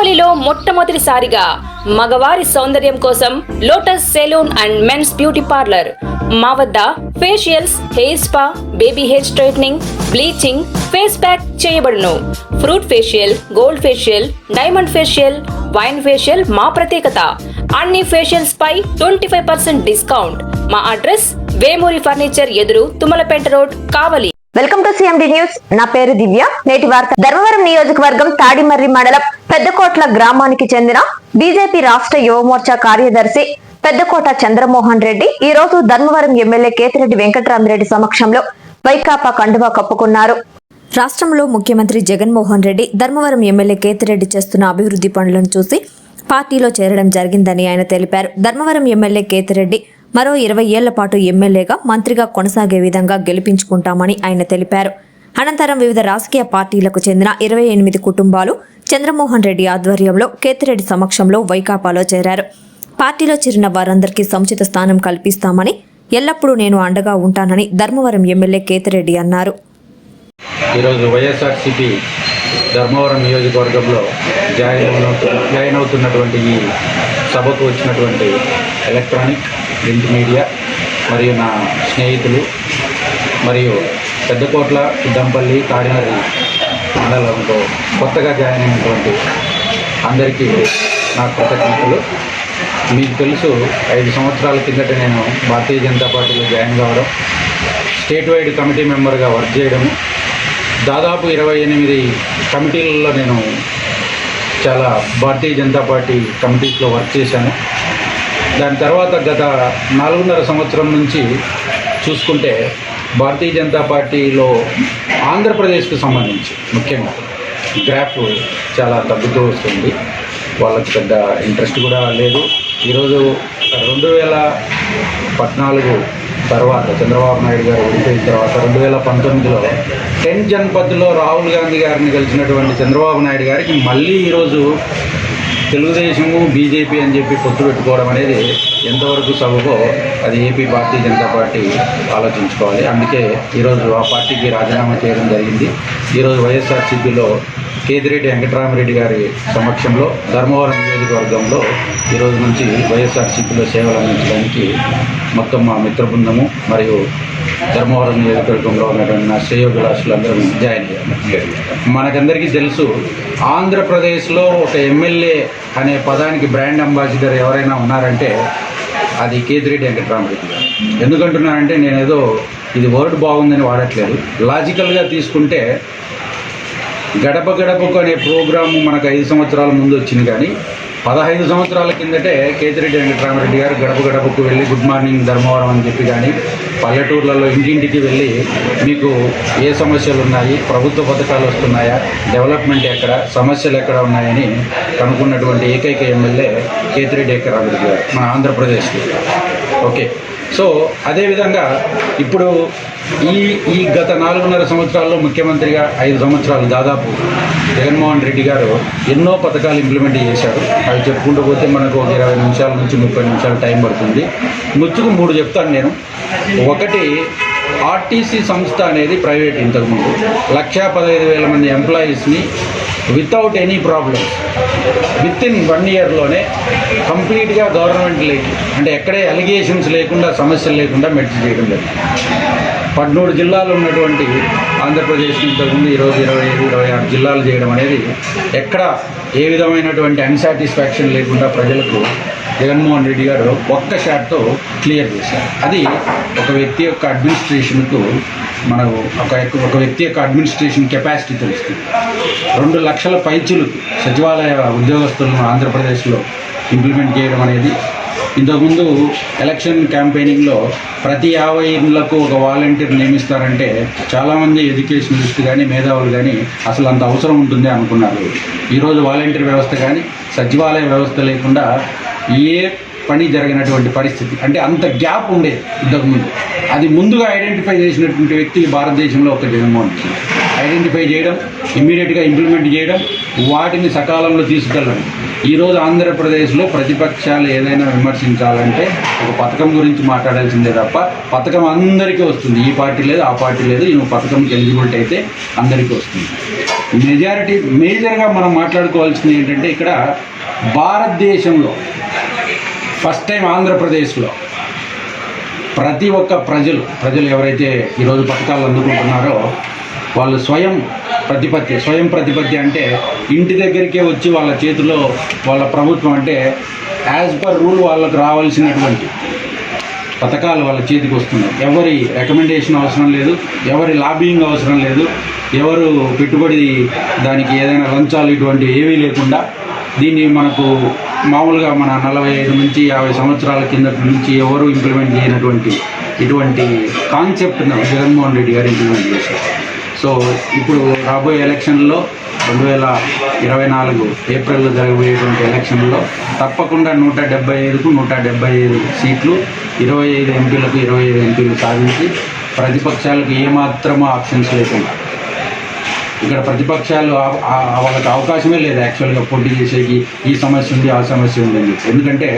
కావలిలో మొట్టమొదటిసారిగా మగవారి సౌందర్యం కోసం Lotus salon and men's beauty parlour. మా వద్ద facials, hair spa, baby hair straightening, bleaching, face pack చేయబడును. Fruit facial, gold facial, diamond facial, wine facial మా ప్రత్యేకత. అన్ని ఫేషియల్స్ పై 25% డిస్కౌంట్. మా అడ్రస్ వేమూరి ఫర్నిచర్ ఎదురు, Tummalapeta road, Kavali. Welcome to CMD news. నా పేరు దివ్య. నేటి వార్త. ధర్మవరం నియోజకవర్గం తాడిమర్రి మండలం పెద్దకోట్ల గ్రామానికి చెందిన బీజేపీ రాష్ట్ర యువమోర్చా కార్యదర్శి పెద్దకోట చంద్రమోహన్ రెడ్డి ఈ రోజు ధర్మవరం ఎమ్మెల్యే కేతిరెడ్డి వెంకటరామిరెడ్డి సమక్షంలో వైకాపా కండువా కప్పుకున్నారు. రాష్ట్రంలో ముఖ్యమంత్రి జగన్మోహన్ రెడ్డి ధర్మవరం ఎమ్మెల్యే కేతిరెడ్డి చేస్తున్న అభివృద్ధి పనులను చూసి పార్టీలో చేరడం జరిగిందని ఆయన తెలిపారు. ధర్మవరం ఎమ్మెల్యే కేతిరెడ్డి మరో 20 ఏళ్ల పాటు ఎమ్మెల్యేగా, మంత్రిగా కొనసాగే విధంగా గెలిపించుకుంటామని ఆయన తెలిపారు. అనంతరం వివిధ రాజకీయ పార్టీలకు చెందిన 28 కుటుంబాలు చంద్రమోహన్ రెడ్డి ఆధ్వర్యంలో కేతిరెడ్డి సమక్షంలో వైకాపాలో చేరారు. పార్టీలో చేరిన వారందరికీ సముచిత స్థానం కల్పిస్తామని, ఎల్లప్పుడూ నేను అండగా ఉంటానని ధర్మవరం ఎమ్మెల్యే కేతిరెడ్డి అన్నారు. ఈరోజు వైఎస్ఆర్సీపీ ధర్మవరం నియోజకవర్గంలో జాయిన్ అవుతున్నటువంటి ఈ సభకు వచ్చినటువంటి ఎలక్ట్రానిక్, ప్రింట్ మీడియా మరియు నా స్నేహితులు మరియు పెద్దకోట్ల, దంపల్లి, తాడిమర్రి మండలంలో కొత్తగా జాయిన్ అయినటువంటి అందరికీ నా కృతజ్ఞతలు. మీకు తెలుసు, 5 సంవత్సరాల కిందట నేను భారతీయ జనతా పార్టీలో జాయిన్ కావడం, స్టేట్ వైడ్ కమిటీ మెంబర్గా వర్క్ చేయడము, దాదాపు 28 కమిటీలలో నేను చాలా భారతీయ జనతా పార్టీ కమిటీస్లో వర్క్ చేశాను. దాని తర్వాత గత 4.5 సంవత్సరం నుంచి చూసుకుంటే భారతీయ జనతా పార్టీలో ఆంధ్రప్రదేశ్కు సంబంధించి ముఖ్యంగా గ్రాఫ్ చాలా తగ్గుతూ వస్తుంది. వాళ్ళకి పెద్ద ఇంట్రెస్ట్ కూడా లేదు. ఈరోజు 2014 తర్వాత చంద్రబాబు నాయుడు గారు ఓడిపోయిన తర్వాత 2019లో 10 జన్పథ్లో రాహుల్ గాంధీ గారిని గెలిచినటువంటి చంద్రబాబు నాయుడు గారికి మళ్ళీ ఈరోజు తెలుగుదేశము, బీజేపీ అని చెప్పి పొత్తు పెట్టుకోవడం అనేది ఎంతవరకు సబబో అది ఏపీ భారతీయ జనతా పార్టీ ఆలోచించుకోవాలి. అందుకే ఈరోజు ఆ పార్టీకి రాజీనామా చేయడం జరిగింది. ఈరోజు వైఎస్ఆర్సీపీలో కేతిరెడ్డి వెంకటరామిరెడ్డి గారి సమక్షంలో ధర్మవరం నియోజకవర్గంలో ఈరోజు నుంచి వైఎస్ఆర్సీపీలో సేవలు అందించడానికి మొత్తం మా మిత్ర బృందము మరియు ధర్మవరం నియోజకవర్గంలో ఉన్నటువంటి నా శ్రేయోభిలాషులందరూ జాయిన్ అయ్యారు. మనకందరికీ తెలుసు, ఆంధ్రప్రదేశ్లో ఒక ఎమ్మెల్యే అనే పదానికి బ్రాండ్ అంబాసిడర్ ఎవరైనా ఉన్నారంటే అది కేతిరెడ్డి వెంకటరామిరెడ్డి గారు. ఎందుకంటున్నానంటే నేనేదో ఇది వర్డ్ బాగుందని వాడట్లేదు. లాజికల్గా తీసుకుంటే గడప గడపకు అనే ప్రోగ్రాము మనకు 5 సంవత్సరాల ముందు వచ్చింది, కానీ 15 సంవత్సరాల కిందటే కేతిరెడ్డి వెంకటరామిరెడ్డి గారు గడప గడపకు వెళ్ళి గుడ్ మార్నింగ్ ధర్మవరం అని చెప్పి, కానీ పల్లెటూర్లలో ఇంటింటికి వెళ్ళి మీకు ఏ సమస్యలు ఉన్నాయి, ప్రభుత్వ పథకాలు వస్తున్నాయా, డెవలప్మెంట్ ఎక్కడ, సమస్యలు ఎక్కడ ఉన్నాయని కనుక్కున్నటువంటి ఏకైక ఎమ్మెల్యే కేతిరెడ్డి వెంకటరామిరెడ్డి గారు మన ఆంధ్రప్రదేశ్కి. ఓకే, సో అదేవిధంగా ఇప్పుడు ఈ గత 4.5 సంవత్సరాల్లో ముఖ్యమంత్రిగా 5 సంవత్సరాలు దాదాపు జగన్మోహన్ రెడ్డి గారు ఎన్నో పథకాలు ఇంప్లిమెంట్ చేశారు. అవి చెప్పుకుంటూ పోతే మనకు ఒక 20 నిమిషాల నుంచి 30 నిమిషాలు టైం పడుతుంది. ముచ్చుకు 3 చెప్తాను నేను. ఒకటి, ఆర్టీసీ సంస్థ అనేది ప్రైవేట్. ఇంతకుముందు 1,15,000 మంది ఎంప్లాయీస్ని without any problems with in 1 ఇయర్లోనే కంప్లీట్గా గవర్నమెంట్ లేకి, అంటే ఎక్కడే అలిగేషన్స్ లేకుండా, సమస్యలు లేకుండా మెర్జ్ చేయడం జరిగింది. 13 జిల్లాలు ఉన్నటువంటి ఆంధ్రప్రదేశ్ ఇంతకుముందు ఈరోజు 25-26 జిల్లాలు చేయడం అనేది ఎక్కడ ఏ విధమైనటువంటి అన్సాటిస్ఫాక్షన్ లేకుండా ప్రజలకు జగన్మోహన్ రెడ్డి గారు ఒక్క షాట్తో క్లియర్ చేశారు. అది ఒక వ్యక్తి యొక్క అడ్మినిస్ట్రేషన్కు మనకు ఒక వ్యక్తి యొక్క అడ్మినిస్ట్రేషన్ కెపాసిటీ తెలుస్తుంది. 2 లక్షల పైచులు సచివాలయ ఉద్యోగస్తులను ఆంధ్రప్రదేశ్లో ఇంప్లిమెంట్ చేయడం అనేది, ఇంతకుముందు ఎలక్షన్ క్యాంపెయినింగ్లో ప్రతి 50 ఇళ్లకు ఒక వాలంటీర్ నియమిస్తారంటే చాలామంది ఎడ్యుకేషనలిస్ట్ కానీ, మేధావులు కానీ అసలు అంత అవసరం ఉంటుంది అనుకున్నారు. ఈరోజు వాలంటీర్ వ్యవస్థ కానీ, సచివాలయ వ్యవస్థ లేకుండా ఏ పని జరిగినటువంటి పరిస్థితి, అంటే అంత గ్యాప్ ఉండేది ఇంతకుముందు. అది ముందుగా ఐడెంటిఫై చేసినటువంటి వ్యక్తి భారతదేశంలో ఒక జగన్మోహన్ రెడ్డి. ఐడెంటిఫై చేయడం, ఇమ్మీడియట్గా ఇంప్లిమెంట్ చేయడం, వాటిని సకాలంలో తీసుకెళ్ళడం. ఈరోజు ఆంధ్రప్రదేశ్లో ప్రతిపక్షాలు ఏదైనా విమర్శించాలంటే ఒక పథకం గురించి మాట్లాడాల్సిందే తప్ప పథకం అందరికీ వస్తుంది. ఈ పార్టీ లేదు, ఆ పార్టీ లేదు, ఈ పథకంకి ఎలిజిబిలిటీ అయితే అందరికీ వస్తుంది. మేజర్గా మనం మాట్లాడుకోవాల్సింది ఏంటంటే ఇక్కడ భారతదేశంలో ఫస్ట్ టైం ఆంధ్రప్రదేశ్లో ప్రతి ఒక్క ప్రజలు ఎవరైతే ఈరోజు పథకాలు అందుకుంటున్నారో వాళ్ళు స్వయం ప్రతిపత్తి అంటే ఇంటి దగ్గరికే వచ్చి వాళ్ళ చేతిలో వాళ్ళ ప్రభుత్వం అంటే యాజ్ పర్ రూల్ వాళ్ళకు రావాల్సినటువంటి పథకాలు వాళ్ళ చేతికి వస్తున్నాయి. ఎవరి రికమెండేషన్ అవసరం లేదు, ఎవరి లాబింగ్ అవసరం లేదు, ఎవరు పెట్టుబడి దానికి ఏదైనా లంచాలు ఇటువంటి ఏవీ లేకుండా దీన్ని మనకు మామూలుగా మన 45 నుంచి 50 సంవత్సరాల కిందటి నుంచి ఎవరు ఇంప్లిమెంట్ చేయనటువంటి ఇటువంటి కాన్సెప్ట్ను జగన్మోహన్ రెడ్డి గారు ఇంప్లిమెంట్ చేశారు. సో ఇప్పుడు రాబోయే ఎలక్షన్లో 2024 ఏప్రిల్లో జరగబోయేటువంటి ఎలక్షన్లో తప్పకుండా 175కు 175 సీట్లు, 25 ఎంపీలకు 25 ఎంపీలు సాధించి ప్రతిపక్షాలకు ఏమాత్రమూ ఆప్షన్స్ లేకుండా ఇక్కడ ప్రతిపక్షాలు వాళ్ళకి అవకాశమే లేదు యాక్చువల్గా పోటీ చేసేకి. ఈ సమస్య ఉంది, ఆ సమస్య ఉంది అని చెప్పి. ఎందుకంటే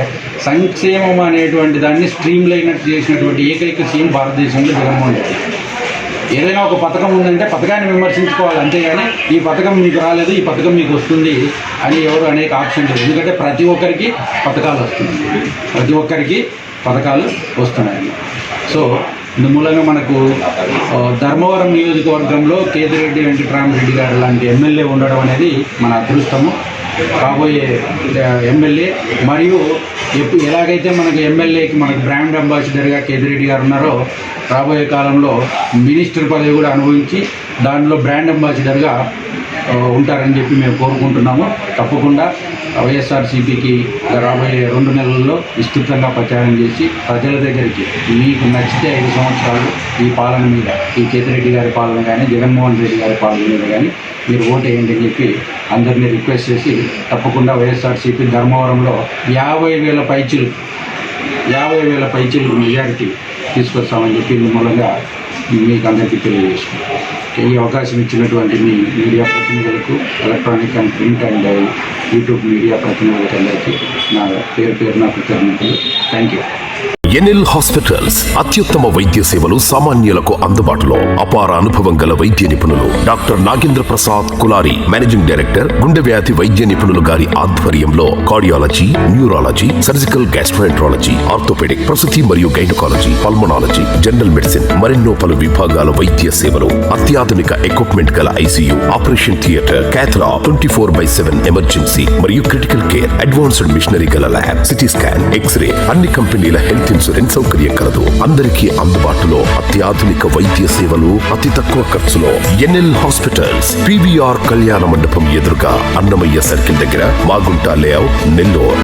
సంక్షేమం అనేటువంటి దాన్ని స్ట్రీమ్ లైనట్ చేసినటువంటి ఏకైక సీఎం భారతదేశంలో జగన్మోహన్ రెడ్డి. ఏదైనా ఒక పథకం ఉందంటే పథకాన్ని విమర్శించుకోవాలి, అంతేగాని ఈ పథకం మీకు రాలేదు, ఈ పథకం మీకు వస్తుంది అని ఎవరు అనేక ఆప్షన్ లేదు. ఎందుకంటే ప్రతి ఒక్కరికి పథకాలు వస్తున్నాయి. సో ఇందుమూలంగా మనకు ధర్మవరం నియోజకవర్గంలో కేతిరెడ్డి వెంకటరామరెడ్డి గారు లాంటి ఎమ్మెల్యే ఉండడం అనేది మన అదృష్టము. కాబోయే ఎమ్మెల్యే మరియు ఎలాగైతే మనకు ఎమ్మెల్యేకి మనకు బ్రాండ్ అంబాసిడర్గా కేతిరెడ్డి గారు ఉన్నారో రాబోయే కాలంలో మినిస్టర్ పదవి కూడా అనుభవించి దాంట్లో బ్రాండ్ అంబాసిడర్గా ఉంటారని చెప్పి మేము కోరుకుంటున్నాము. తప్పకుండా వైఎస్ఆర్సీపీకి రాబోయే 2 నెలల్లో విస్తృతంగా ప్రచారం చేసి ప్రజల దగ్గరికి మీకు నచ్చితే 5 సంవత్సరాలు ఈ పాలన మీద, ఈ కేతిరెడ్డి గారి పాలన కానీ జగన్మోహన్ రెడ్డి గారి పాలన మీద కానీ మీరు ఓటు వేయండి అని చెప్పి అందరినీ రిక్వెస్ట్ చేసి తప్పకుండా వైఎస్ఆర్సీపీ ధర్మవరంలో 50,000 పైచీలకు మెజారిటీ తీసుకొస్తామని చెప్పి మూలంగా మీకు అందరికీ తెలియజేసుకుంటాం. ఈ అవకాశం ఇచ్చినటువంటి మీ మీడియా ప్రతినిధులకు, electronic and print and YouTube media ప్రతినిధులకు అందరికీ నా పేరున కృతజ్ఞతలు. Thank you. ఎన్ఎల్ హాస్పిటల్స్ అత్యుత్తమ వైద్య సేవలు సామాన్యులకు అందుబాటులో. అపార అనుభవం గల వైద్య నిపుణులు doctor Nagendra Prasad Kulari, managing director, గుండె వ్యాధి వైద్య నిపుణులు గారి ఆధ్వర్యంలో cardiology, neurology, surgical gastroenterology, orthopaedic, ప్రసూతి మరియు గైనకాలజీ, పల్మనాలజీ, జనరల్ మెడిసిన్ మరెన్నో పలు విభాగాల వైద్య సేవలు. అత్యాధునిక ఎక్విప్మెంట్ గల ICU, operation theatre, cath lab, 24/7 emergency మరియు క్రిటికల్ కేర్, అడ్వాన్స్డ్ మిషనరీ గల ల్యాబ్, సిటీ స్కాన్, ఎక్స్రే, అన్ని కంపెనీల హెల్త్ ఇన్సూరెన్స్ సౌకర్యం కలదు. అందరికీ అందుబాటులో అత్యాధునిక వైద్య సేవలు అతి తక్కువ ఖర్చులో. ఎన్ఎల్ హాస్పిటల్స్, PVR కళ్యాణ మండపం ఎదురుగా, అన్నమయ్య సర్కిల్ దగ్గర, మాగుంట లేఅవుట్, నెల్లూరు.